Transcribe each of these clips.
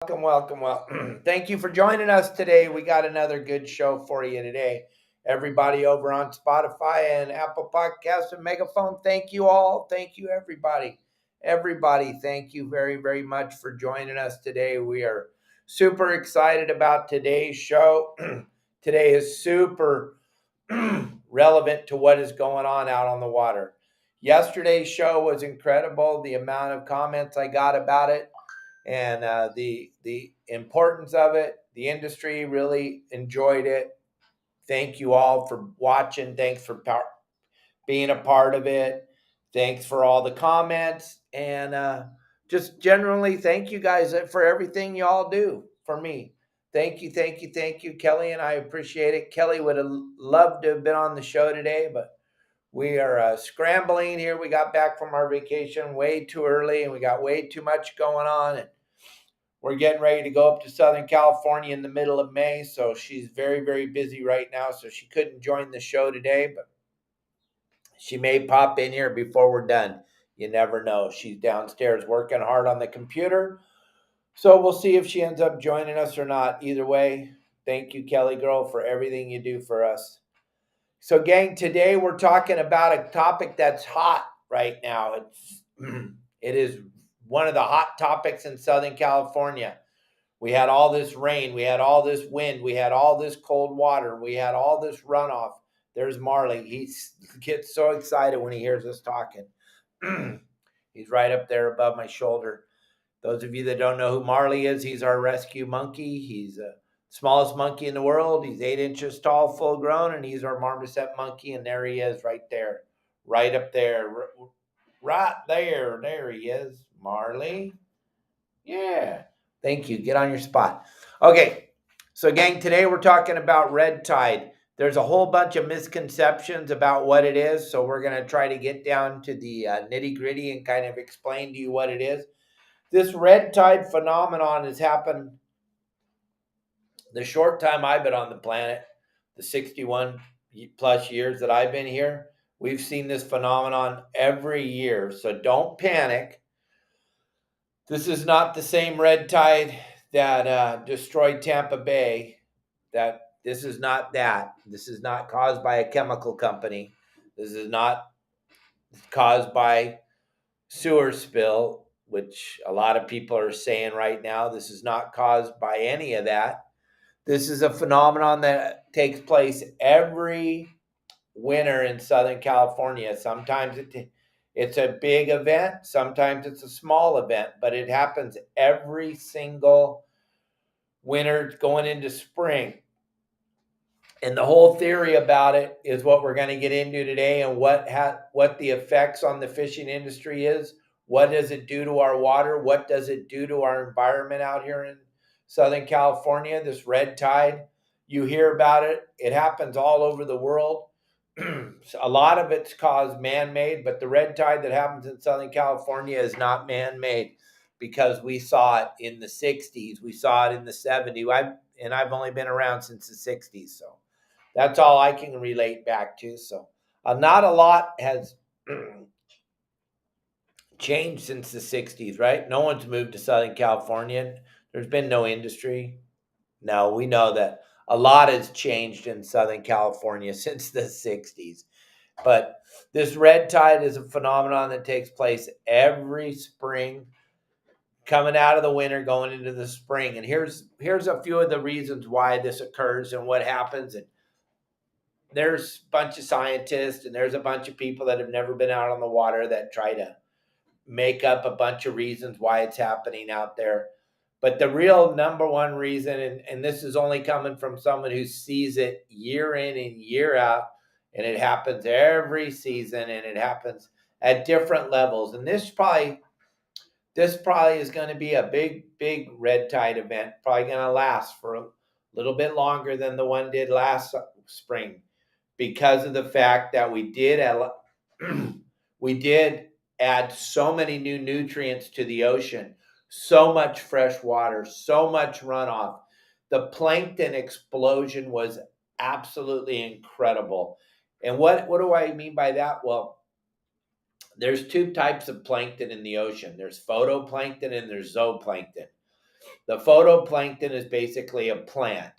Welcome. Thank you for joining us today. We got another good show for you today. Everybody over on Spotify and Apple Podcasts and Megaphone, thank you all. Thank you, everybody. Everybody, thank you very, very much for joining us today. We are super excited about today's show. Today is super relevant to what is going on out on the water. Yesterday's show was incredible. The amount of comments I got about it and the importance of it. The industry really enjoyed it. Thank you all for watching. Thanks for being a part of it. Thanks for all the comments and just generally thank you guys for everything you all do for me. Thank you, Kelly, and I appreciate it. Kelly would have loved to have been on the show today, but we are scrambling here. We got back from our vacation way too early, and we got way too much going on. And we're getting ready to go up to Southern California in the middle of May, so she's very, very busy right now, so she couldn't join the show today, but she may pop in here before we're done. You never know. She's downstairs working hard on the computer, so we'll see if she ends up joining us or not. Either way, thank you, Kelly girl, for everything you do for us. So, gang, today we're talking about a topic that's hot right now. It is one of the hot topics in Southern California. We had all this rain, we had all this wind, we had all this cold water, we had all this runoff. There's Marley. He gets so excited when he hears us talking. He's right up there above my shoulder. Those of you that don't know who Marley is, he's our rescue monkey. He's the smallest monkey in the world. He's 8 inches tall, full grown, and he's our marmoset monkey. And there he is right there, right up there, right there. There he is, Marley. Yeah. Thank you. Get on your spot. Okay. So, gang, today we're talking about red tide. There's a whole bunch of misconceptions about what it is. So, we're going to try to get down to the nitty gritty and kind of explain to you what it is. This red tide phenomenon has happened the short time I've been on the planet, the 61 plus years that I've been here. We've seen this phenomenon every year. So, don't panic. This is not the same red tide that destroyed Tampa Bay. This is not that. This is not caused by a chemical company. This is not caused by sewer spill, which a lot of people are saying right now. This is not caused by any of that. This is a phenomenon that takes place every winter in Southern California. Sometimes it's a big event, sometimes it's a small event, but it happens every single winter going into spring. And the whole theory about it is what we're going to get into today, and what the effects on the fishing industry is. What does it do to our water? What does it do to our environment out here in Southern California? This red tide, you hear about it. It happens all over the world. A lot of it's caused man-made, but the red tide that happens in Southern California is not man-made, because we saw it in the 60s. We saw it in the 70s. I've only been around since the 60s, so that's all I can relate back to. So not a lot has changed since the 60s, right? No one's moved to Southern California. There's been no industry. No, we know that a lot has changed in Southern California since the 60s. But this red tide is a phenomenon that takes place every spring, coming out of the winter, going into the spring. And here's a few of the reasons why this occurs and what happens. And there's a bunch of scientists and there's a bunch of people that have never been out on the water that try to make up a bunch of reasons why it's happening out there. But the real number one reason, and this is only coming from someone who sees it year in and year out, and it happens every season, and it happens at different levels. And this probably is going to be a big red tide event, probably going to last for a little bit longer than the one did last spring, because of the fact that we did add so many new nutrients to the ocean, so much fresh water, so much runoff. The plankton explosion was absolutely incredible. And what do I mean by that? Well, there's two types of plankton in the ocean. There's photoplankton and there's zooplankton. The photoplankton is basically a plant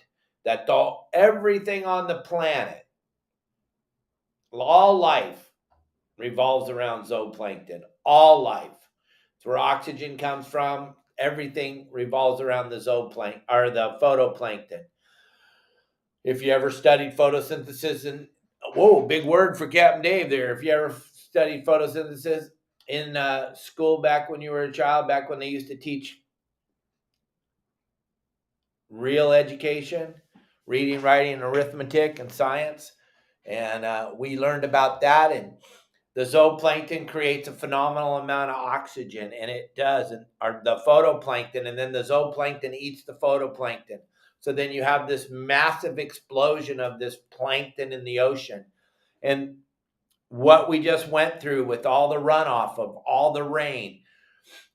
that everything on the planet, all life, revolves around zooplankton. All life. It's where oxygen comes from. Everything revolves around the zooplankton or the photoplankton. If you ever studied photosynthesis, and whoa, big word for Captain Dave there. If you ever studied photosynthesis in school back when you were a child, back when they used to teach real education, reading, writing, and arithmetic, and science, and we learned about that. And the zooplankton creates a phenomenal amount of oxygen, and it does, or the photoplankton, and then the zooplankton eats the photoplankton. So then you have this massive explosion of this plankton in the ocean. And what we just went through with all the runoff of all the rain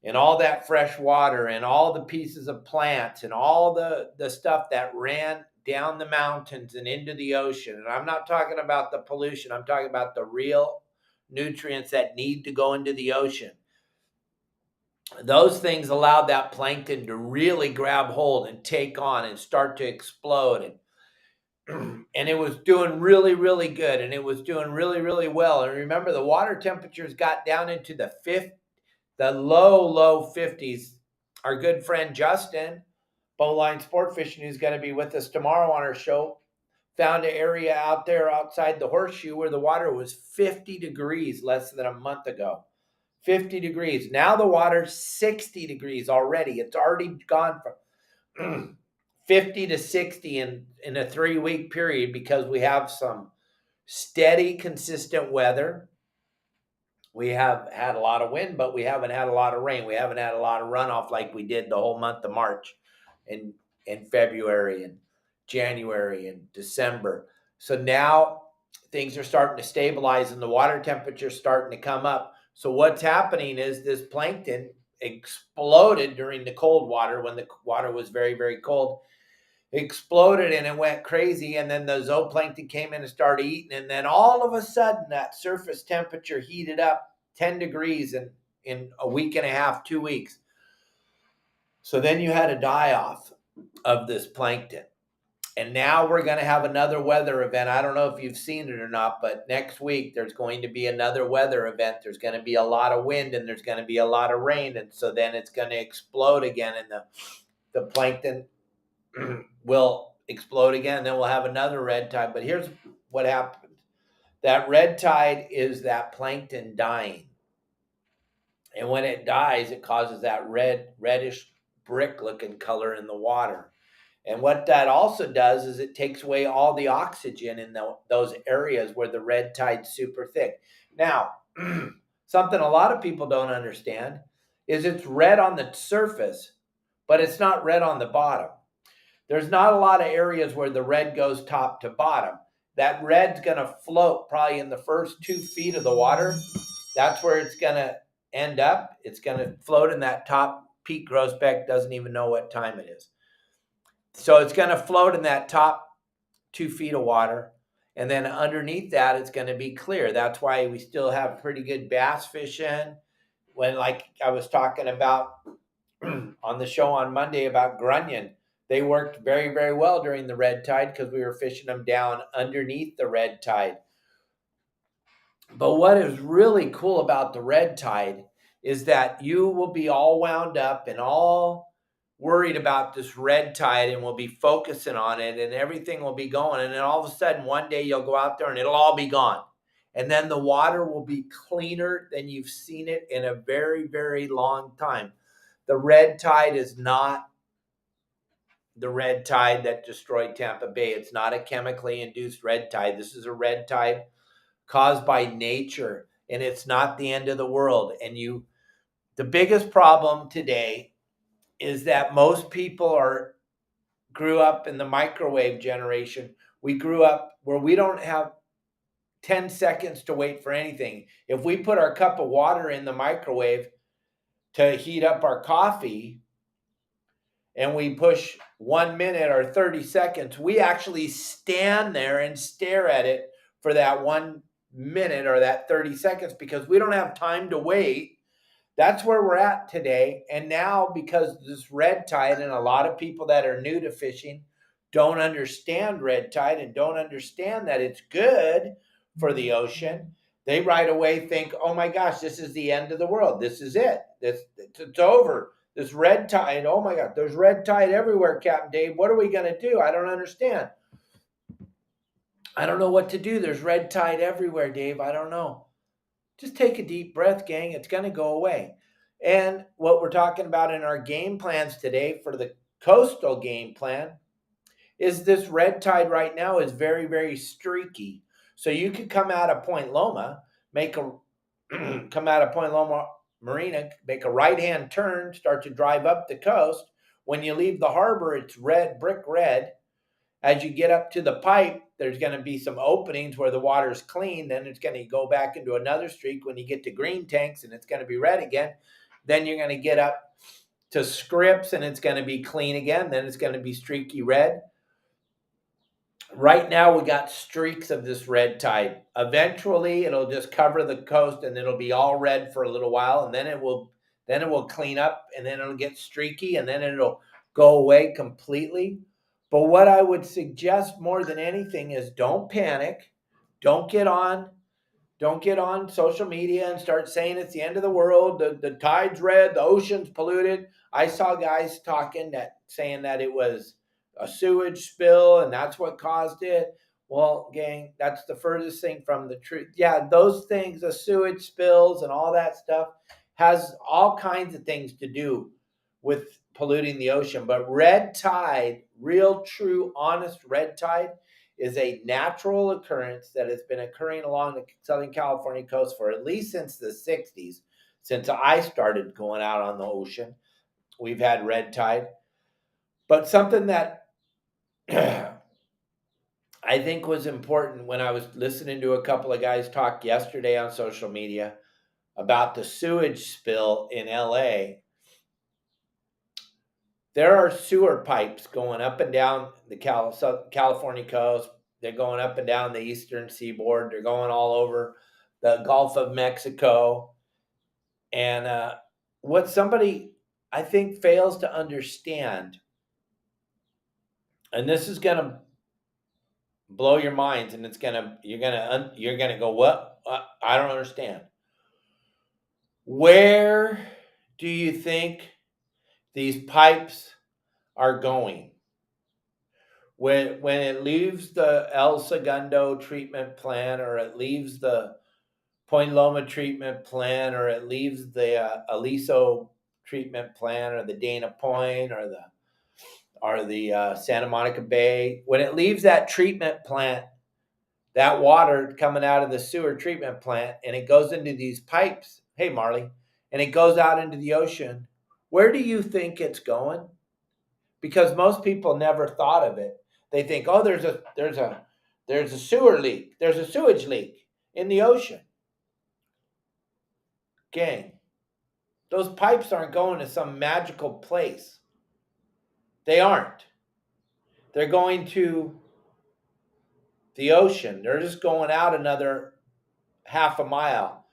and all that fresh water and all the pieces of plants and all the stuff that ran down the mountains and into the ocean. And I'm not talking about the pollution. I'm talking about the real nutrients that need to go into the ocean. Those things allowed that plankton to really grab hold and take on and start to explode. And it was doing really, really good. And it was doing really, really well. And remember, the water temperatures got down into the low 50s. Our good friend Justin, Bowline Sport Fishing, who's going to be with us tomorrow on our show, found an area out there outside the horseshoe where the water was 50 degrees less than a month ago. 50 degrees. Now the water's 60 degrees already. It's already gone from 50 to 60 in a 3-week period because we have some steady, consistent weather. We have had a lot of wind, but we haven't had a lot of rain. We haven't had a lot of runoff like we did the whole month of March and February and January and December. So now things are starting to stabilize and the water temperature is starting to come up. So what's happening is this plankton exploded during the cold water when the water was very, very cold. Exploded and it went crazy, and then the zooplankton came in and started eating, and then all of a sudden that surface temperature heated up 10 degrees in a week and a half, 2 weeks. So then you had a die-off of this plankton. And now we're going to have another weather event. I don't know if you've seen it or not, but next week there's going to be another weather event. There's going to be a lot of wind and there's going to be a lot of rain. And so then it's going to explode again, and the plankton will explode again. And then we'll have another red tide. But here's what happens. That red tide is that plankton dying. And when it dies, it causes that reddish brick looking color in the water. And what that also does is it takes away all the oxygen in those areas where the red tide's super thick. Now, something a lot of people don't understand is it's red on the surface, but it's not red on the bottom. There's not a lot of areas where the red goes top to bottom. That red's going to float probably in the first 2 feet of the water. That's where it's going to end up. It's going to float in that top. Pete Grosbeck doesn't even know what time it is. So it's going to float in that top 2 feet of water. And then underneath that, it's going to be clear. That's why we still have pretty good bass fishing. When, like I was talking about on the show on Monday about grunion, they worked very, very well during the red tide because we were fishing them down underneath the red tide. But what is really cool about the red tide is that you will be all wound up and all worried about this red tide and will be focusing on it and everything will be going. And then all of a sudden, one day you'll go out there and it'll all be gone. And then the water will be cleaner than you've seen it in a very, very long time. The red tide is not the red tide that destroyed Tampa Bay. It's not a chemically induced red tide. This is a red tide caused by nature, and it's not the end of the world. And the biggest problem today is that most people grew up in the microwave generation. We grew up where we don't have 10 seconds to wait for anything. If we put our cup of water in the microwave to heat up our coffee and we push 1 minute or 30 seconds, we actually stand there and stare at it for that 1 minute or that 30 seconds because we don't have time to wait That's where we're at today. And now, because this red tide, and a lot of people that are new to fishing don't understand red tide and don't understand that it's good for the ocean, they right away think, oh my gosh, this is the end of the world. This is it. It's over. This red tide, oh my God, there's red tide everywhere, Captain Dave. What are we going to do? I don't understand. I don't know what to do. There's red tide everywhere, Dave. I don't know. Just take a deep breath, gang. It's going to go away. And what we're talking about in our game plans today for the coastal game plan is this red tide right now is very, very streaky. So you could come out of Point Loma, make a come out of Point Loma Marina, make a right-hand turn, start to drive up the coast. When you leave the harbor, it's red, brick red. As you get up to the pipe, there's going to be some openings where the water's clean. Then it's going to go back into another streak when you get to green tanks, and it's going to be red again. Then you're going to get up to scripts, and it's going to be clean again. Then it's going to be streaky red. Right now, we got streaks of this red tide. Eventually, it'll just cover the coast, and it'll be all red for a little while, and then it will clean up, and then it'll get streaky, and then it'll go away completely. But what I would suggest more than anything is don't panic. Don't get on social media and start saying it's the end of the world. The tide's red, the ocean's polluted. I saw guys saying that it was a sewage spill and that's what caused it. Well, gang, that's the furthest thing from the truth. Yeah, those things, the sewage spills and all that stuff, has all kinds of things to do with polluting the ocean. But red tide, real, true, honest red tide, is a natural occurrence that has been occurring along the Southern California coast for at least since the 60s. Since I started going out on the ocean, we've had red tide. But something that I think was important when I was listening to a couple of guys talk yesterday on social media about the sewage spill in LA. There are sewer pipes going up and down the California coast. They're going up and down the eastern seaboard. They're going all over the Gulf of Mexico. And what somebody, I think, fails to understand, and this is going to blow your minds, and you're gonna go, what? I don't understand. Where do you think these pipes are going? When it leaves the El Segundo treatment plant, or it leaves the Point Loma treatment plant, or it leaves the Aliso treatment plant, or the Dana Point, or the Santa Monica Bay, when it leaves that treatment plant, that water coming out of the sewer treatment plant, and it goes into these pipes, hey Marley, and it goes out into the ocean, where do you think it's going? Because most people never thought of it. They think, oh, there's a sewer leak, there's a sewage leak in the ocean. Gang, those pipes aren't going to some magical place. They aren't. They're going to the ocean. They're just going out another half a mile,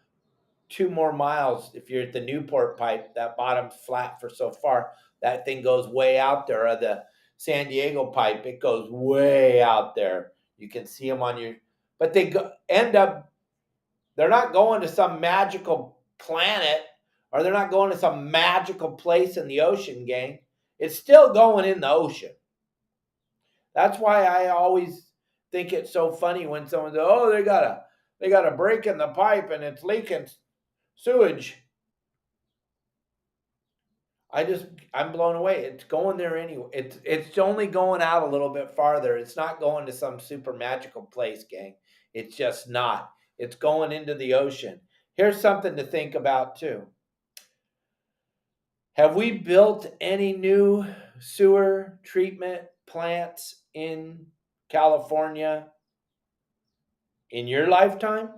2 more miles. If you're at the Newport pipe, that bottom's flat for so far. That thing goes way out there. Or the San Diego pipe, it goes way out there. You can see them on your, but end up, they're not going to some magical planet, or they're not going to some magical place in the ocean, gang. It's still going in the ocean. That's why I always think it's so funny when someone says, oh, they got a break in the pipe and it's leaking sewage. I'm blown away. It's going there anyway. It's only going out a little bit farther. It's not going to some super magical place, gang. It's just not. It's going into the ocean. Here's something to think about too. Have we built any new sewer treatment plants in California in your lifetime?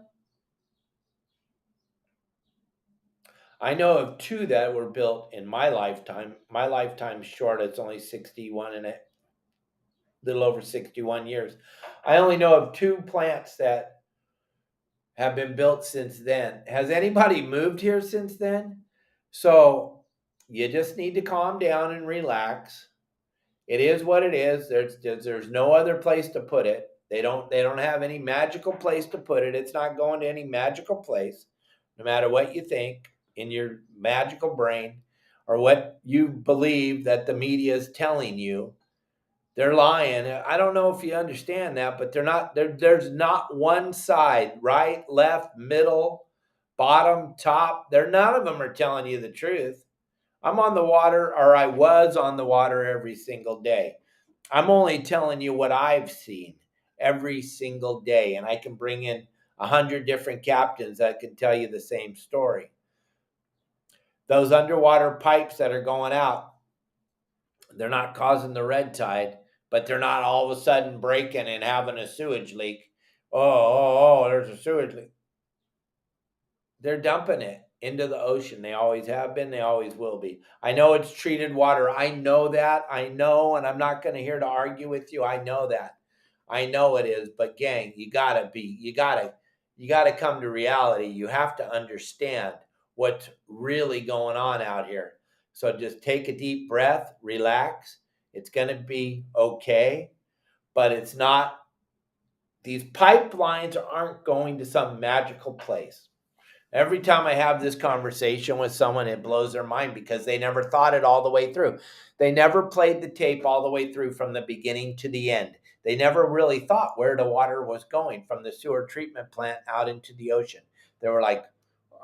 I know of two that were built in my lifetime. My lifetime's short. It's only 61 and a little over 61 years. I only know of two plants that have been built since then. Has anybody moved here since then? So you just need to calm down and relax. It is what it is. There's no other place to put it. They don't have any magical place to put it. It's not going to any magical place, no matter what you think in your magical brain or what you believe that the media is telling you. They're lying. I don't know if you understand that, but they're not there's not one side, right, left, middle, bottom, top. None of them are telling you the truth. I'm on the water, or I was on the water every single day. I'm only telling you what I've seen every single day, and I can bring in 100 different captains that can tell you the same story. Those underwater pipes that are going out, they're not causing the red tide, but they're not all of a sudden breaking and having a sewage leak. Oh, there's a sewage leak. They're dumping it into the ocean. They always have been. They always will be. I know it's treated water. I know that. I know, and I'm not going to here to argue with you. I know that. I know it is. But gang, you gotta come to reality. You have to understand what's really going on out here. So just take a deep breath, relax. It's going to be okay, but it's not. These pipelines aren't going to some magical place. Every time I have this conversation with someone, it blows their mind because they never thought it all the way through. They never played the tape all the way through from the beginning to the end. They never really thought where the water was going from the sewer treatment plant out into the ocean. They were like,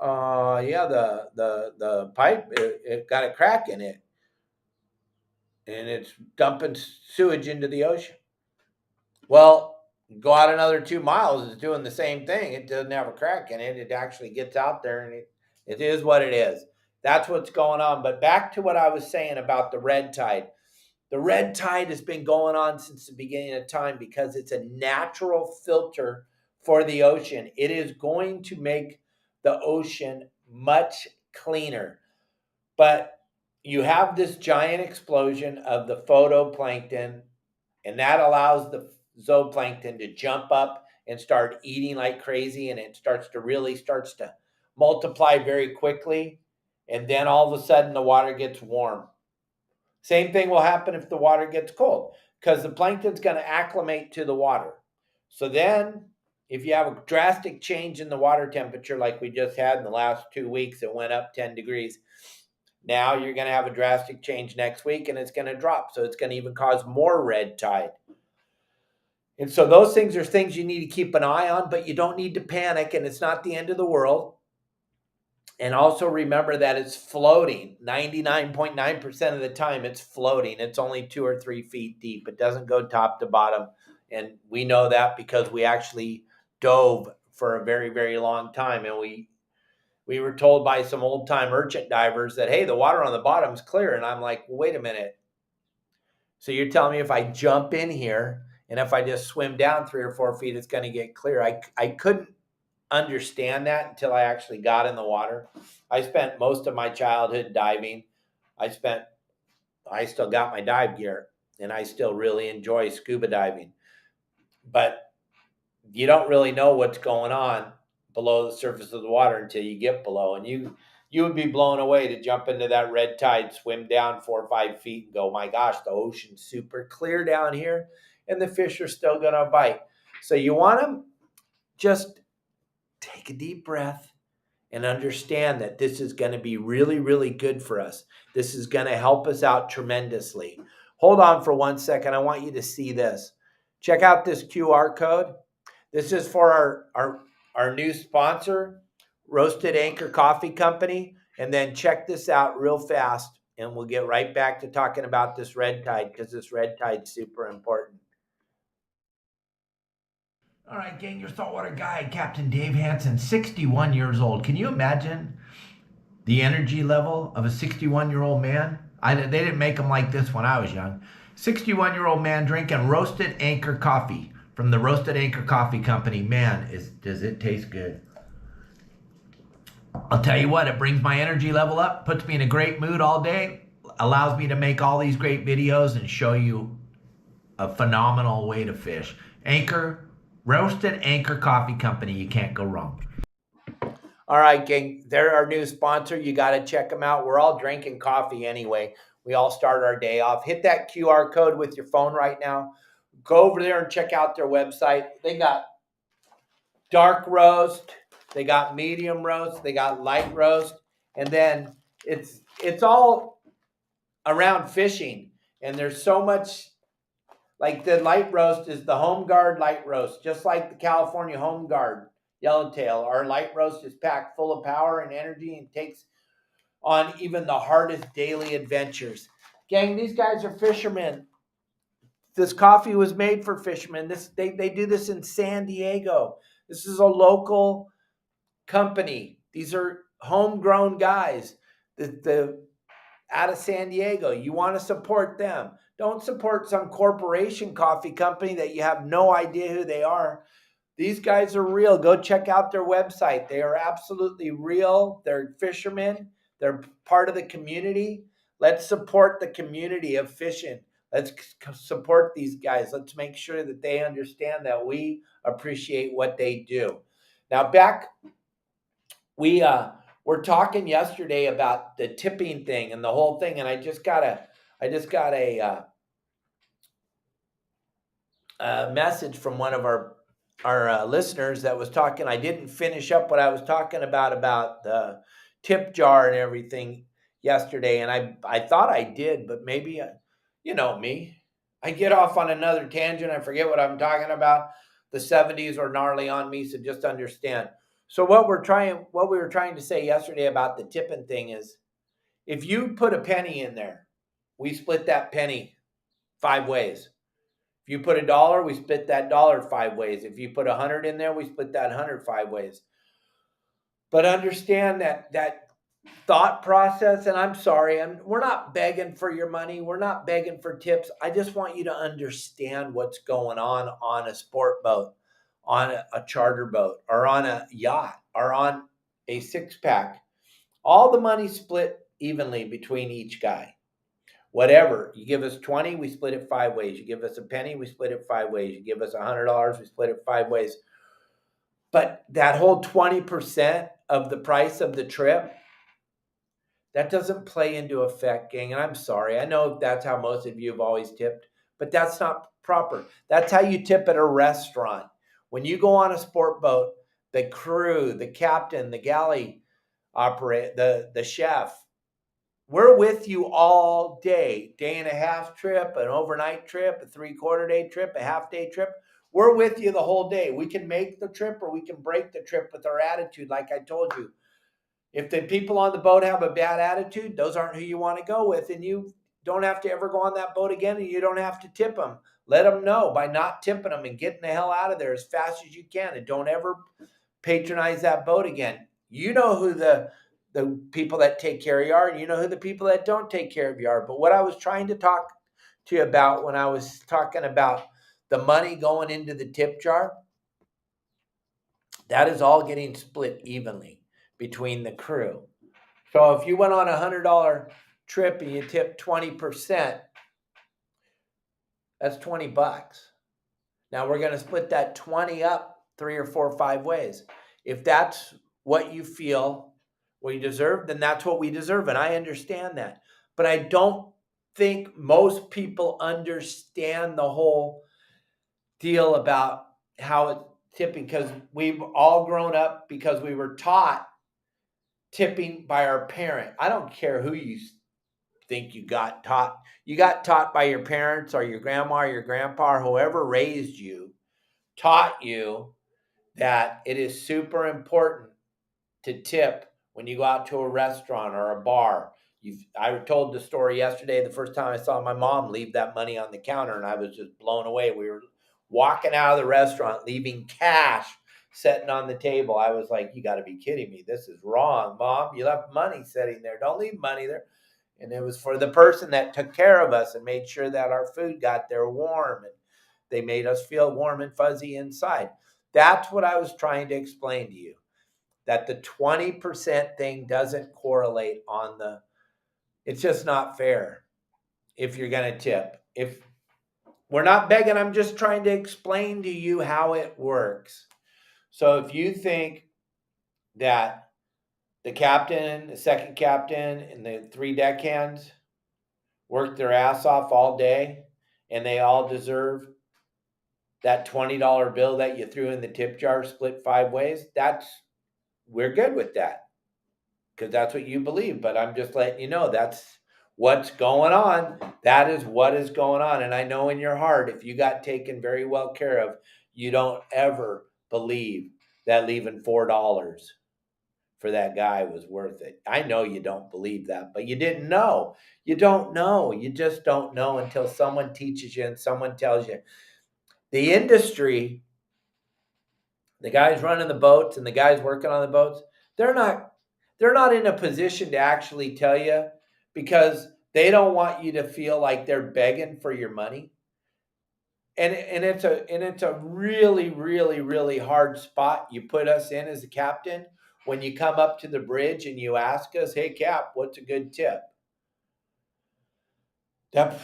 yeah, the pipe, it got a crack in it, and it's dumping sewage into the ocean. Well, go out another 2 miles, it's doing the same thing. It doesn't have a crack in it. It actually gets out there, and it is what it is. That's what's going on. But back to what I was saying about the red tide. The red tide has been going on since the beginning of time because it's a natural filter for the ocean. It is going to make the ocean much cleaner. But you have this giant explosion of the phytoplankton, and that allows the zooplankton to jump up and start eating like crazy, and it starts to multiply very quickly, and then all of a sudden the water gets warm. Same thing will happen if the water gets cold, because the plankton's going to acclimate to the water. So then if you have a drastic change in the water temperature like we just had in the last 2 weeks, it went up 10 degrees. Now you're going to have a drastic change next week, and it's going to drop. So it's going to even cause more red tide. And so those things are things you need to keep an eye on, but you don't need to panic, and it's not the end of the world. And also remember that it's floating. 99.9% of the time it's floating. It's only 2 or 3 feet deep. It doesn't go top to bottom. And we know that because we actually dove for a very, very long time. And we were told by some old time merchant divers that, hey, the water on the bottom is clear. And I'm like, well, wait a minute. So you're telling me if I jump in here and if I just swim down 3 or 4 feet, it's going to get clear? I couldn't understand that until I actually got in the water. I spent most of my childhood diving. I still got my dive gear, and I still really enjoy scuba diving. But you don't really know what's going on below the surface of the water until you get below. And you would be blown away to jump into that red tide, swim down 4 or 5 feet and go, my gosh, the ocean's super clear down here, and the fish are still going to bite. So you want to just take a deep breath and understand that this is going to be really, really good for us. This is going to help us out tremendously. Hold on for 1 second. I want you to see this. Check out this QR code. This is for our new sponsor, Roasted Anchor Coffee Company. And then check this out real fast, and we'll get right back to talking about this red tide, because this red tide is super important. All right, gang, your saltwater guide, Captain Dave Hansen, 61 years old. Can you imagine the energy level of a 61-year-old man? They didn't make them like this when I was young. 61-year-old man drinking Roasted Anchor coffee from the Roasted Anchor Coffee Company. Man, does it taste good. I'll tell you what, it brings my energy level up, puts me in a great mood all day, allows me to make all these great videos and show you a phenomenal way to fish. Roasted Anchor Coffee Company, you can't go wrong. All right, gang. They're our new sponsor. You got to check them out. We're all drinking coffee anyway. We all start our day off. Hit that QR code with your phone right now. Go over there and check out their website. They got dark roast, they got medium roast, they got light roast, and then it's all around fishing. And there's so much, like the light roast is the Home Guard light roast, just like the California Home Guard yellowtail. Our light roast is packed full of power and energy and takes on even the hardest daily adventures. Gang, these guys are fishermen. This coffee was made for fishermen. They do this in San Diego. This is a local company. These are homegrown guys. The out of San Diego. You want to support them. Don't support some corporation coffee company that you have no idea who they are. These guys are real. Go check out their website. They are absolutely real. They're fishermen. They're part of the community. Let's support the community of fishing. Let's support these guys. Let's make sure that they understand that we appreciate what they do. Now, we were talking yesterday about the tipping thing and the whole thing, and I just got a message from one of our listeners that was talking. I didn't finish up what I was talking about the tip jar and everything yesterday, and I thought I did, but maybe you know me, I get off on another tangent. I forget what I'm talking about. The 70s are gnarly on me, so just understand. So what we were trying to say yesterday about the tipping thing is, if you put a penny in there, we split that penny 5 ways. If you put $1, we split that dollar 5 ways. If you put 100 in there, we split that 100 5 ways. But understand that thought process, and I'm sorry, we're not begging for your money. We're not begging for tips. I just want you to understand what's going on a sport boat, on a charter boat, or on a yacht, or on a six-pack. All the money split evenly between each guy. Whatever. You give us 20, we split it 5 ways. You give us a penny, we split it 5 ways. You give us $100, we split it 5 ways. But that whole 20% of the price of the trip, that doesn't play into effect, gang. And I'm sorry. I know that's how most of you have always tipped, but that's not proper. That's how you tip at a restaurant. When you go on a sport boat, the crew, the captain, the galley operator, the chef, we're with you all day and a half trip, an overnight trip, a 3/4 day trip, a half day trip. We're with you the whole day. We can make the trip or we can break the trip with our attitude. Like I told you, if the people on the boat have a bad attitude, those aren't who you want to go with. And you don't have to ever go on that boat again, and you don't have to tip them. Let them know by not tipping them and getting the hell out of there as fast as you can. And don't ever patronize that boat again. You know who the people that take care of you are, and you know who the people that don't take care of you are. But what I was trying to talk to you about when I was talking about the money going into the tip jar, that is all getting split evenly between the crew. So if you went on $100 trip and you tipped 20%, that's $20. Now we're going to split that 20 up 3 or 4 or 5 ways. If that's what you feel we deserve, then that's what we deserve. And I understand that. But I don't think most people understand the whole deal about how it's tipping, because we've all grown up because we were taught tipping by our parent. I don't care who you think you got taught. You got taught by your parents or your grandma or your grandpa or whoever raised you, taught you that it is super important to tip when you go out to a restaurant or a bar. I told the story yesterday, the first time I saw my mom leave that money on the counter, and I was just blown away. We were walking out of the restaurant, leaving cash sitting on the table. I was like, you got to be kidding me. This is wrong, Mom. You left money sitting there. Don't leave money there. And it was for the person that took care of us and made sure that our food got there warm, and they made us feel warm and fuzzy inside. That's what I was trying to explain to you, that the 20% thing doesn't correlate it's just not fair if you're going to tip. If we're not begging, I'm just trying to explain to you how it works. So if you think that The captain, the second captain, and the three deckhands worked their ass off all day, and they all deserve that $20 bill that you threw in the tip jar split 5 ways. We're good with that because that's what you believe. But I'm just letting you know that's what's going on. That is what is going on. And I know in your heart, if you got taken very well care of, you don't ever believe that leaving $4 for that guy was worth it. I know you don't believe that, but you didn't know. You don't know. You just don't know until someone teaches you and someone tells you. The industry, the guys running the boats and the guys working on the boats, they're not they're not in a position to actually tell you because they don't want you to feel like they're begging for your money. And it's a really really really hard spot you put us in as a captain when you come up to the bridge and you ask us, "Hey Cap, what's a good tip?" That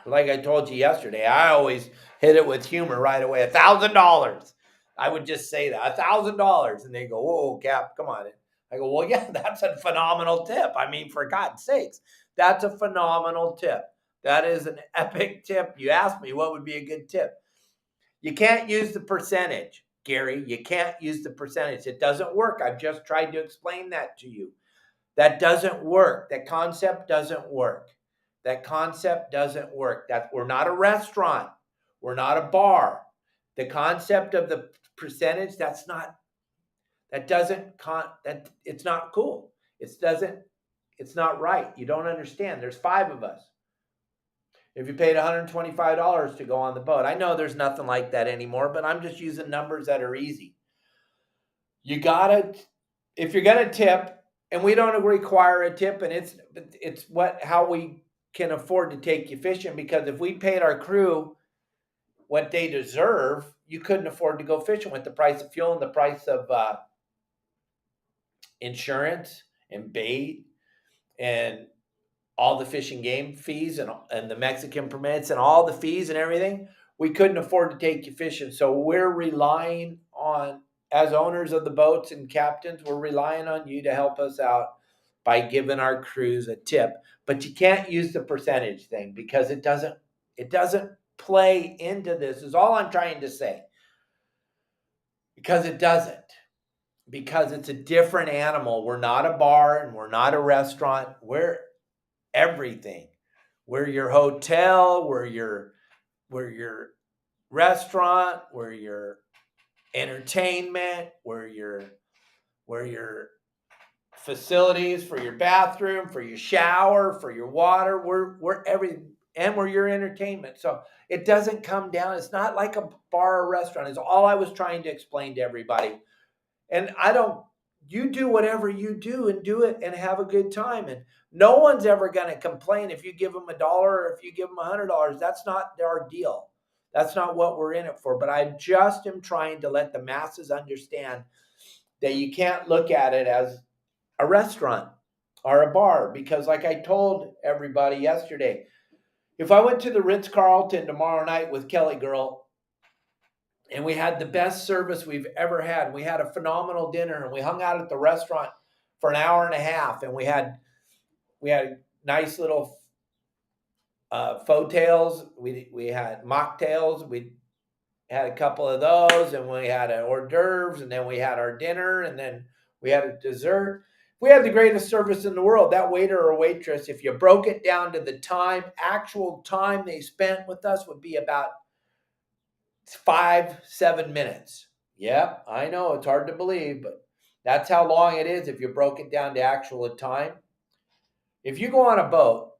like I told you yesterday, I always hit it with humor right away. $1,000. I would just say that $1,000, and they go, "Whoa, Cap, come on." I go, "Well, yeah, that's a phenomenal tip. I mean, for God's sakes, that's a phenomenal tip. That is an epic tip." You asked me what would be a good tip. You can't use the percentage, Gary. You can't use the percentage. It doesn't work. I've just tried to explain that to you. That doesn't work. That concept doesn't work. That concept doesn't work. That we're not a restaurant. We're not a bar. The concept of the percentage, that it's not cool. It's not right. You don't understand. There's 5 of us. If you paid $125 to go on the boat, I know there's nothing like that anymore, but I'm just using numbers that are easy. You gotta, if you're gonna tip, and we don't require a tip, and it's how we can afford to take you fishing. Because if we paid our crew what they deserve, you couldn't afford to go fishing with the price of fuel and the price of insurance and bait and all the fishing game fees and the Mexican permits and all the fees and everything. We couldn't afford to take you fishing. So we're relying on, as owners of the boats and captains, we're relying on you to help us out by giving our crews a tip. But you can't use the percentage thing because it doesn't play into this, is all I'm trying to say. Because it doesn't. Because it's a different animal. We're not a bar and we're not a restaurant. We're everything. We're your hotel, we're your restaurant, we're your entertainment, we're your facilities for your bathroom, for your shower, for your water. We're everything, and we're your entertainment. So it doesn't come down. It's not like a bar or restaurant. Is all I was trying to explain to everybody. And you do whatever you do and do it and have a good time. And no one's ever going to complain if you give them $1 or if you give them $100. That's not our deal. That's not what we're in it for. But I just am trying to let the masses understand that you can't look at it as a restaurant or a bar. Because like I told everybody yesterday, if I went to the Ritz-Carlton tomorrow night with Kelly Girl, and we had the best service we've ever had. We had a phenomenal dinner, and we hung out at the restaurant for an hour and a half, and we had nice little faux tails. We had mocktails. We had a couple of those, and we had an hors d'oeuvres, and then we had our dinner, and then we had a dessert. We had the greatest service in the world. That waiter or waitress, if you broke it down to the actual time they spent with us, would be about 5-7 minutes. Yeah, I know it's hard to believe, but that's how long it is if you broke it down to actual time. If you go on a boat,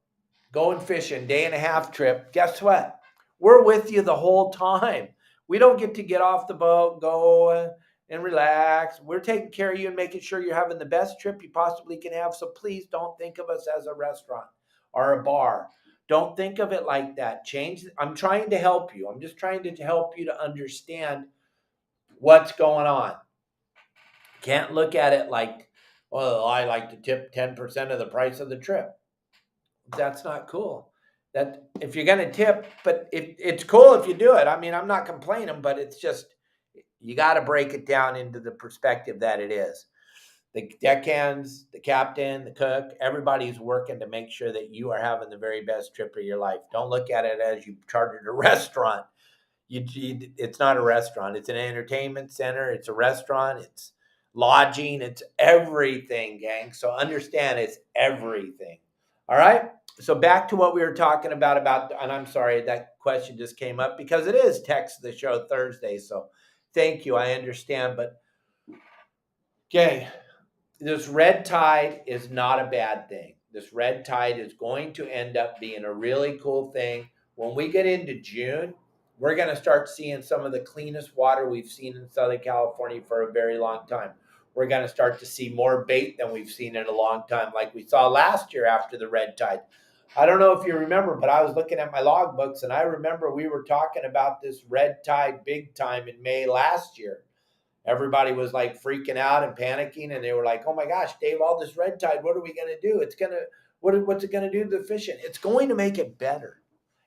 going fishing, day and a half trip, guess what? We're with you the whole time. We don't get to get off the boat, go and relax. We're taking care of you and making sure you're having the best trip you possibly can have. So please don't think of us as a restaurant or a bar. Don't think of it like that. I'm trying to help you. I'm just trying to help you to understand what's going on. Can't look at it like, well, I like to tip 10% of the price of the trip. That's not cool. That if you're going to tip, but it's cool if you do it. I mean, I'm not complaining, but it's just, you got to break it down into the perspective that it is. The deckhands, the captain, the cook, everybody's working to make sure that you are having the very best trip of your life. Don't look at it as you chartered a restaurant. It's not a restaurant. It's an entertainment center. It's a restaurant. It's lodging. It's everything, gang. So understand it's everything. All right. So back to what we were talking about, and I'm sorry that question just came up because it is text the show Thursday. So thank you. I understand, but okay, this red tide is not a bad thing. This red tide is going to end up being a really cool thing. When we get into June, we're going to start seeing some of the cleanest water we've seen in Southern California for a very long time. We're going to start to see more bait than we've seen in a long time, like we saw last year after the red tide. I don't know if you remember, but I was looking at my logbooks and I remember we were talking about this red tide big time in May last year. Everybody was like freaking out and panicking, and they were like, "Oh my gosh, Dave! All this red tide. What are we going to do? What's it going to do to the fishing? It's going to make it better.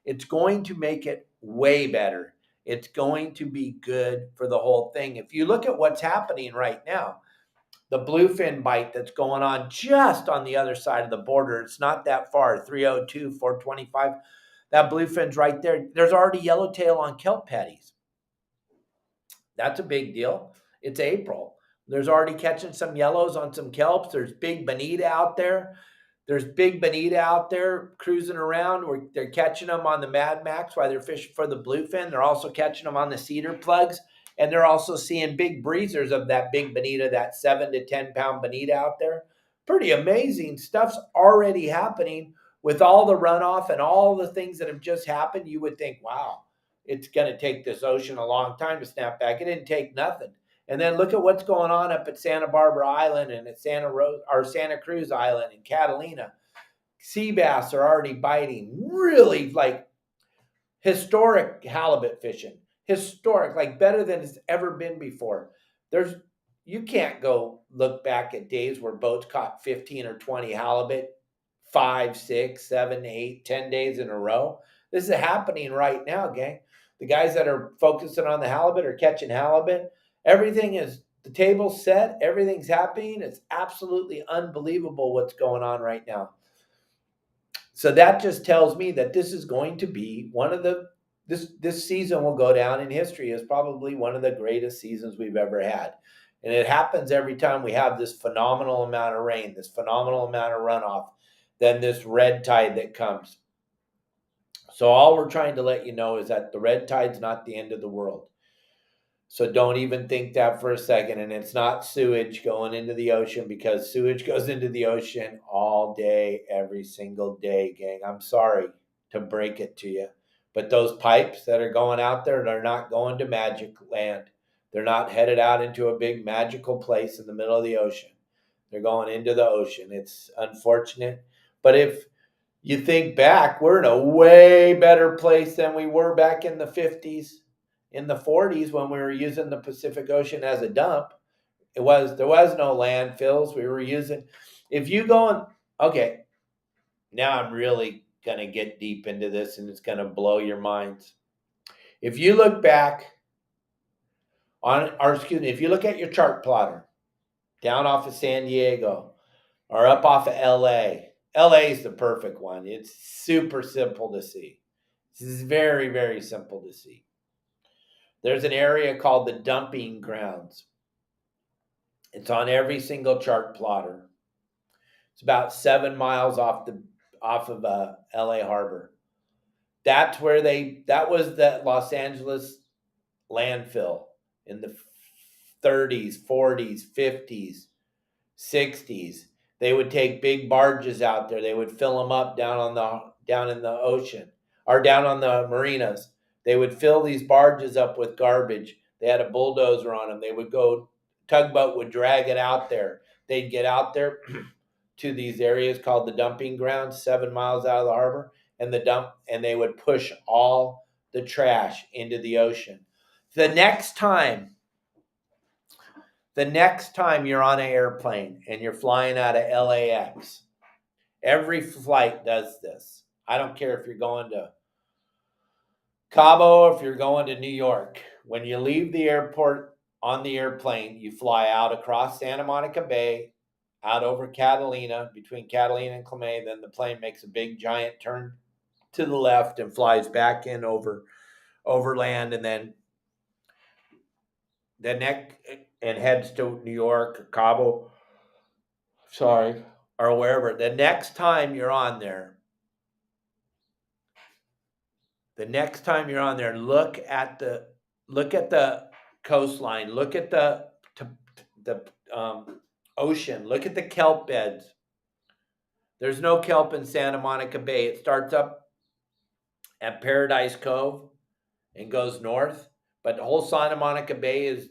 It's going to make it way better. It's going to be good for the whole thing. If you look at what's happening right now, the bluefin bite that's going on just on the other side of the border. It's not that far. 302, 425. That bluefin's right there. There's already yellowtail on kelp patties. That's a big deal. It's April. There's already catching some yellows on some kelps. There's big bonita out there. There's big bonita out there cruising around where they're catching them on the Mad Max while they're fishing for the bluefin. They're also catching them on the cedar plugs. And they're also seeing big breezers of that big bonita, that 7 to 10 pound bonita out there. Pretty amazing stuff's already happening with all the runoff and all the things that have just happened. You would think, wow, it's going to take this ocean a long time to snap back. It didn't take nothing. And then look at what's going on up at Santa Barbara Island and at Santa Cruz Island and Catalina. Sea bass are already biting. Really like historic halibut fishing. Historic, like better than it's ever been before. You can't go look back at days where boats caught 15 or 20 halibut 5, 6, 7, 8, 10 days in a row. This is happening right now, gang. The guys that are focusing on the halibut are catching halibut. Everything is the table's set. Everything's happening. It's absolutely unbelievable what's going on right now. So that just tells me that this is going to be this season will go down in history as probably one of the greatest seasons we've ever had. And it happens every time we have this phenomenal amount of rain, this phenomenal amount of runoff, then this red tide that comes. So all we're trying to let you know is that the red tide's not the end of the world. So don't even think that for a second. And it's not sewage going into the ocean, because sewage goes into the ocean all day, every single day, gang. I'm sorry to break it to you, but those pipes that are going out there, they're not going to magic land. They're not headed out into a big magical place in the middle of the ocean. They're going into the ocean. It's unfortunate. But if you think back, we're in a way better place than we were back in the 50s, in the 40s, when we were using the Pacific Ocean as a dump. There was no landfills. We were using, if you go and, okay, now I'm really going to get deep into this and it's going to blow your minds. If you look back if you look at your chart plotter down off of San Diego or up off of LA, LA is the perfect one. It's super simple to see. This is very, very simple to see. There's an area called the dumping grounds. It's on every single chart plotter. It's about 7 miles off of LA Harbor. That was the Los Angeles landfill in the 30s, 40s, 50s, 60s. They would take big barges out there. They would fill them up down in the ocean or down on the marinas. They would fill these barges up with garbage. They had a bulldozer on them. They would go, tugboat would drag it out there. They'd get out there to these areas called the dumping grounds, 7 miles out of the harbor, and they would push all the trash into the ocean. The next time you're on an airplane and you're flying out of LAX, every flight does this. I don't care if you're going to Cabo or if you're going to New York. When you leave the airport on the airplane, you fly out across Santa Monica Bay out over Catalina, between Catalina and Clemay. Then the plane makes a big giant turn to the left and flies back in overland, and then the neck and heads to New York or Cabo, sorry, or wherever. The next time you're on there, look at the coastline, look at the ocean, look at the kelp beds. There's no kelp in Santa Monica Bay. It starts up at Paradise Cove and goes north, but the whole Santa Monica Bay is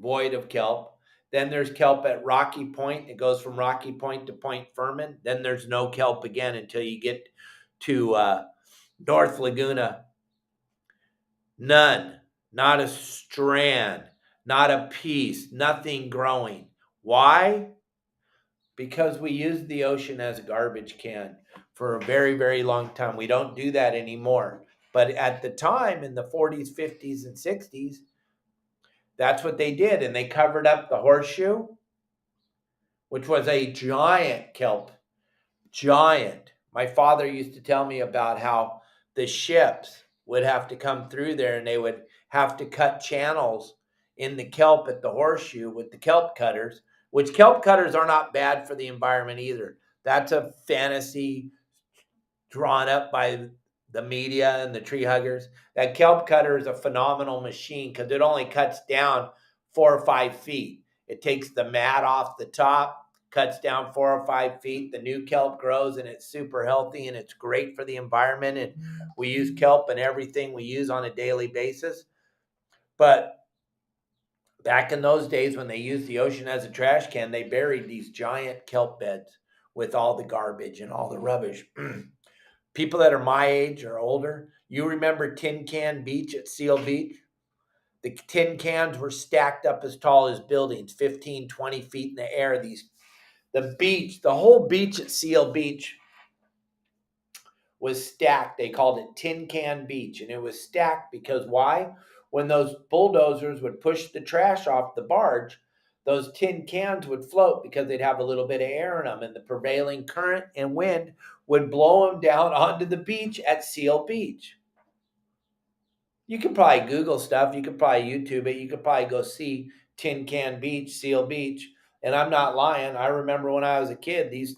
void of kelp. Then there's kelp at Rocky Point. It goes from Rocky Point to Point Furman. Then there's no kelp again until you get to North Laguna. None. Not a strand. Not a piece. Nothing growing. Why? Because we used the ocean as a garbage can for a very, very long time. We don't do that anymore. But at the time, in the 40s, 50s, and 60s, that's what they did. And they covered up the horseshoe, which was a giant kelp. Giant. My father used to tell me about how the ships would have to come through there and they would have to cut channels in the kelp at the horseshoe with the kelp cutters, which kelp cutters are not bad for the environment either. That's a fantasy drawn up by the media and the tree huggers. That kelp cutter is a phenomenal machine because it only cuts down 4 or 5 feet. It takes the mat off the top, cuts down 4 or 5 feet. The new kelp grows and it's super healthy and it's great for the environment. And we use kelp in everything we use on a daily basis. But back in those days when they used the ocean as a trash can, they buried these giant kelp beds with all the garbage and all the rubbish. People that are my age or older, you remember Tin Can Beach at Seal Beach? The tin cans were stacked up as tall as buildings, 15, 20 feet in the air. The whole beach at Seal Beach was stacked. They called it Tin Can Beach, and it was stacked because why? When those bulldozers would push the trash off the barge, those tin cans would float because they'd have a little bit of air in them, and the prevailing current and wind would blow them down onto the beach at Seal Beach. You could probably Google stuff. You could probably YouTube it. You could probably go see Tin Can Beach, Seal Beach. And I'm not lying. I remember when I was a kid, these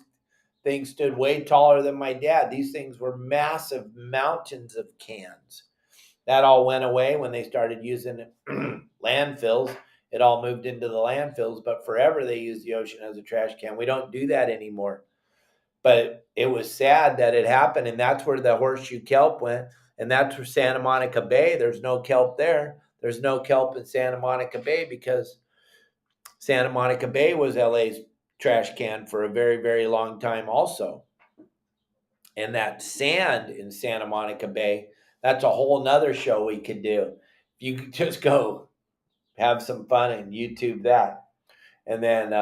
things stood way taller than my dad. These things were massive mountains of cans. That all went away when they started using landfills. It all moved into the landfills, but forever they used the ocean as a trash can. We don't do that anymore. But it was sad that it happened, and that's where the horseshoe kelp went, and that's where Santa Monica Bay, there's no kelp there. There's no kelp in Santa Monica Bay because Santa Monica Bay was LA's trash can for a very, very long time also. And that sand in Santa Monica Bay, that's a whole nother show we could do. You could just go have some fun and YouTube that. And then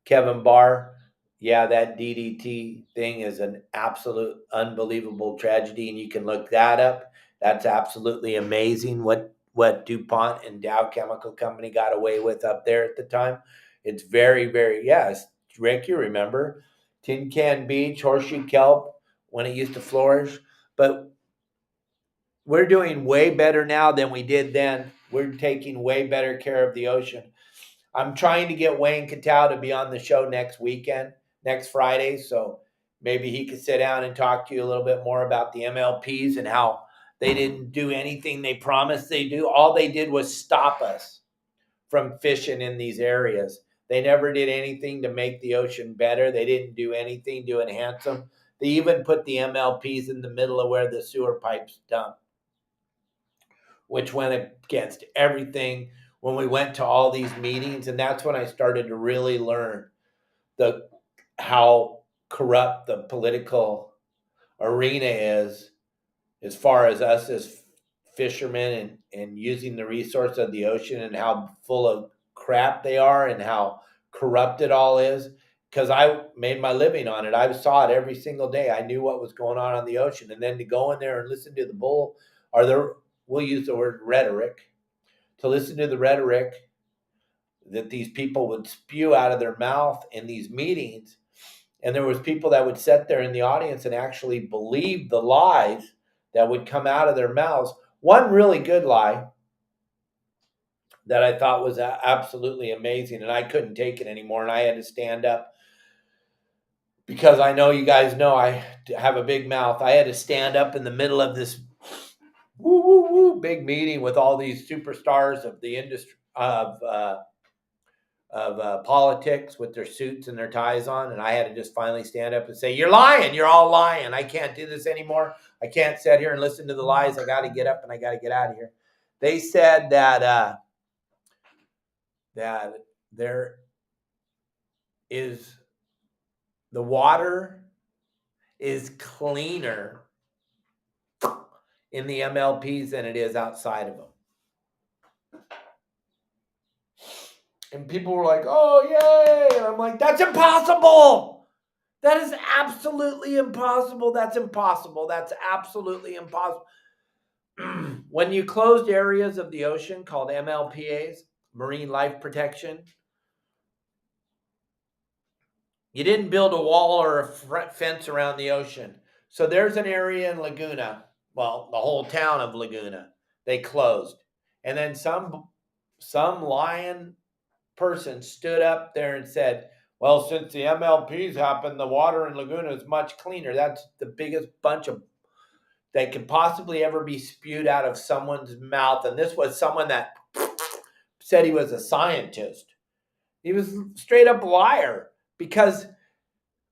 Kevin Barr, yeah, that DDT thing is an absolute unbelievable tragedy, and you can look that up. That's absolutely amazing what DuPont and Dow Chemical Company got away with up there at the time. It's very, very, yes. Rick, you remember Tin Can Beach, Horseshoe Kelp, when it used to flourish. But we're doing way better now than we did then. We're taking way better care of the ocean. I'm trying to get Wayne Cattell to be on the show next Friday. So maybe he could sit down and talk to you a little bit more about the MLPs and how they didn't do anything they promised they do. All they did was stop us from fishing in these areas. They never did anything to make the ocean better. They didn't do anything to enhance them. They even put the MLPs in the middle of where the sewer pipes dump, which went against everything when we went to all these meetings. And that's when I started to really learn how corrupt the political arena is as far as us as fishermen and using the resource of the ocean and how full of crap they are and how corrupt it all is. Because I made my living on it. I saw it every single day. I knew what was going on the ocean. And then to go in there and listen to we'll use the word rhetoric, to listen to the rhetoric that these people would spew out of their mouth in these meetings. And there was people that would sit there in the audience and actually believe the lies that would come out of their mouths. One really good lie that I thought was absolutely amazing, and I couldn't take it anymore, and I had to stand up because I know you guys know I have a big mouth. I had to stand up in the middle of this big meeting with all these superstars of the industry of politics with their suits and their ties on, and I had to just finally stand up and say, "You're lying. You're all lying. I can't do this anymore. I can't sit here and listen to the lies. I got to get up and I got to get out of here." They said that that there is the water is cleaner in the MLPs than it is outside of them. And people were like, "Oh, yay." And I'm like, "That's impossible. That is absolutely impossible. That's impossible. That's absolutely impossible." When you closed areas of the ocean called MLPAs, Marine Life Protection, you didn't build a wall or a fence around the ocean. So there's an area in Laguna, well, the whole town of Laguna, they closed. And then some lion person stood up there and said, "Well, since the MLPs happened, the water in Laguna is much cleaner." That's the biggest bunch of that could possibly ever be spewed out of someone's mouth. And this was someone that said he was a scientist. He was straight up liar, because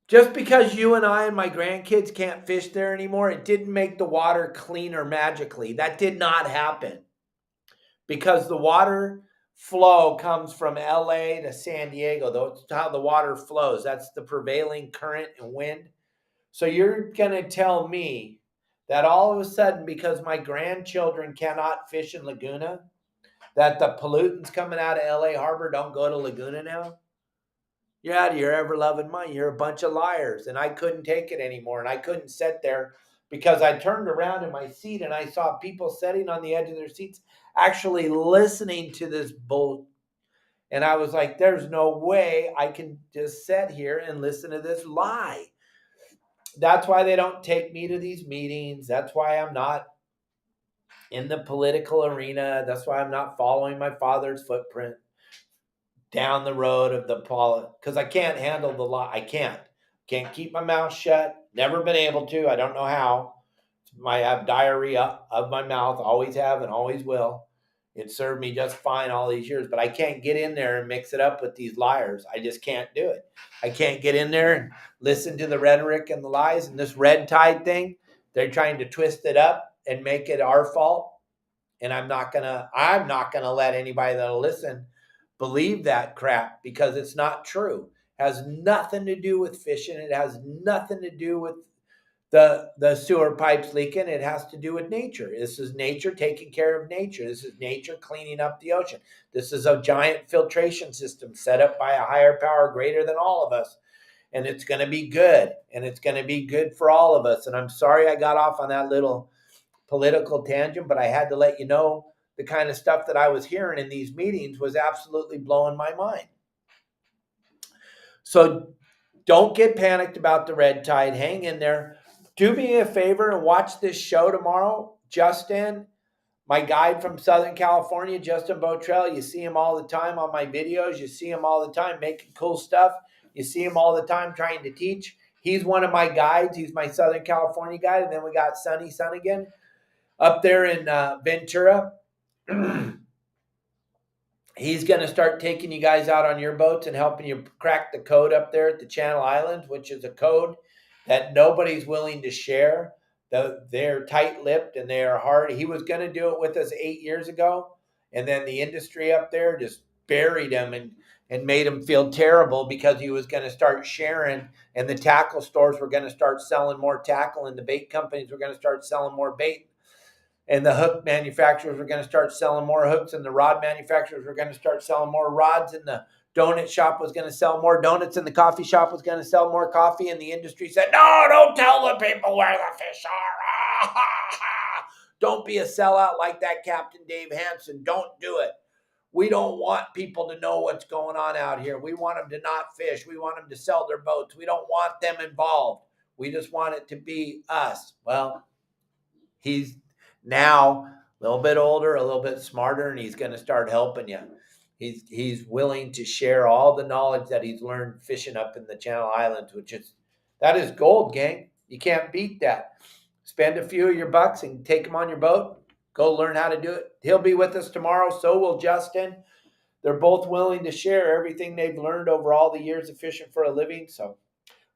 just because you and I and my grandkids can't fish there anymore, it didn't make the water cleaner magically. That did not happen, because the water flow comes from LA to San Diego. That's how the water flows. That's the prevailing current and wind. So you're going to tell me that all of a sudden, because my grandchildren cannot fish in Laguna, that the pollutants coming out of LA Harbor don't go to Laguna now? You're out of your ever-loving mind. You're a bunch of liars. And I couldn't take it anymore. And I couldn't sit there, because I turned around in my seat and I saw people sitting on the edge of their seats actually listening to this bull. And I was like, there's no way I can just sit here and listen to this lie. That's why they don't take me to these meetings. That's why I'm not in the political arena. That's why I'm not following my father's footprint down the road of the because I can't handle the lie. I can't keep my mouth shut. Never been able to. I don't know how. I have diarrhea of my mouth. Always have and always will. It served me just fine all these years, but I can't get in there and mix it up with these liars. I just can't do it. I can't get in there and listen to the rhetoric and the lies and this red tide thing. They're trying to twist it up and make it our fault. And I'm not gonna let anybody that'll listen believe that crap, because it's not true. It has nothing to do with fishing. It has nothing to do with the sewer pipes leaking. It has to do with nature. This is nature taking care of nature. This is nature cleaning up the ocean. This is a giant filtration system set up by a higher power greater than all of us. And it's going to be good. And it's going to be good for all of us. And I'm sorry I got off on that little political tangent, but I had to let you know the kind of stuff that I was hearing in these meetings was absolutely blowing my mind. So don't get panicked about the red tide. Hang in there. Do me a favor and watch this show tomorrow. Justin, my guide from Southern California, Justin Botrell, you see him all the time on my videos. You see him all the time making cool stuff. You see him all the time trying to teach. He's one of my guides. He's my Southern California guide. And then we got Sunny Sunnigan up there in Ventura. He's going to start taking you guys out on your boats and helping you crack the code up there at the Channel Islands, which is a code that nobody's willing to share. They're tight-lipped and they are hard. He was going to do it with us 8 years ago, and then the industry up there just buried him and made him feel terrible, because he was going to start sharing, and the tackle stores were going to start selling more tackle, and the bait companies were going to start selling more bait. And the hook manufacturers were going to start selling more hooks, and the rod manufacturers were going to start selling more rods, and the donut shop was going to sell more donuts, and the coffee shop was going to sell more coffee. And the industry said, "No, don't tell the people where the fish are. Don't be a sellout like that Captain Dave Hansen. Don't do it. We don't want people to know what's going on out here. We want them to not fish. We want them to sell their boats. We don't want them involved. We just want it to be us. Well, he's now a little bit older, a little bit smarter, and he's going to start helping you. He's willing to share all the knowledge that he's learned fishing up in the Channel Islands, that is gold, gang. You can't beat that. Spend a few of your bucks and take them on your boat. Go learn how to do it. He'll be with us tomorrow. So will Justin. They're both willing to share everything they've learned over all the years of fishing for a living. So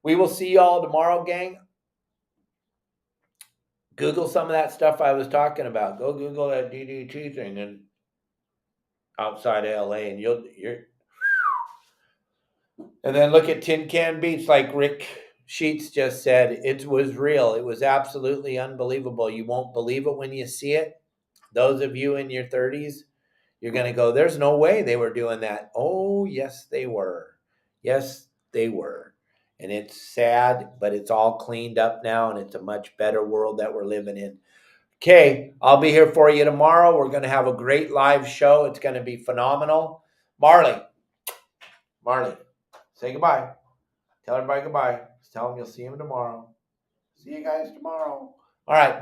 we will see y'all tomorrow, gang. Google some of that stuff I was talking about. Go Google that DDT thing and outside of LA, and and then look at Tin Can Beach, like Rick Sheets just said. It was real. It was absolutely unbelievable. You won't believe it when you see it. Those of you in your 30s, you're going to go, there's no way they were doing that. Oh, yes, they were. Yes, they were. And it's sad, but it's all cleaned up now, and it's a much better world that we're living in. Okay, I'll be here for you tomorrow. We're going to have a great live show. It's going to be phenomenal. Marley, say goodbye. Tell everybody goodbye. Just tell them you'll see them tomorrow. See you guys tomorrow. All right.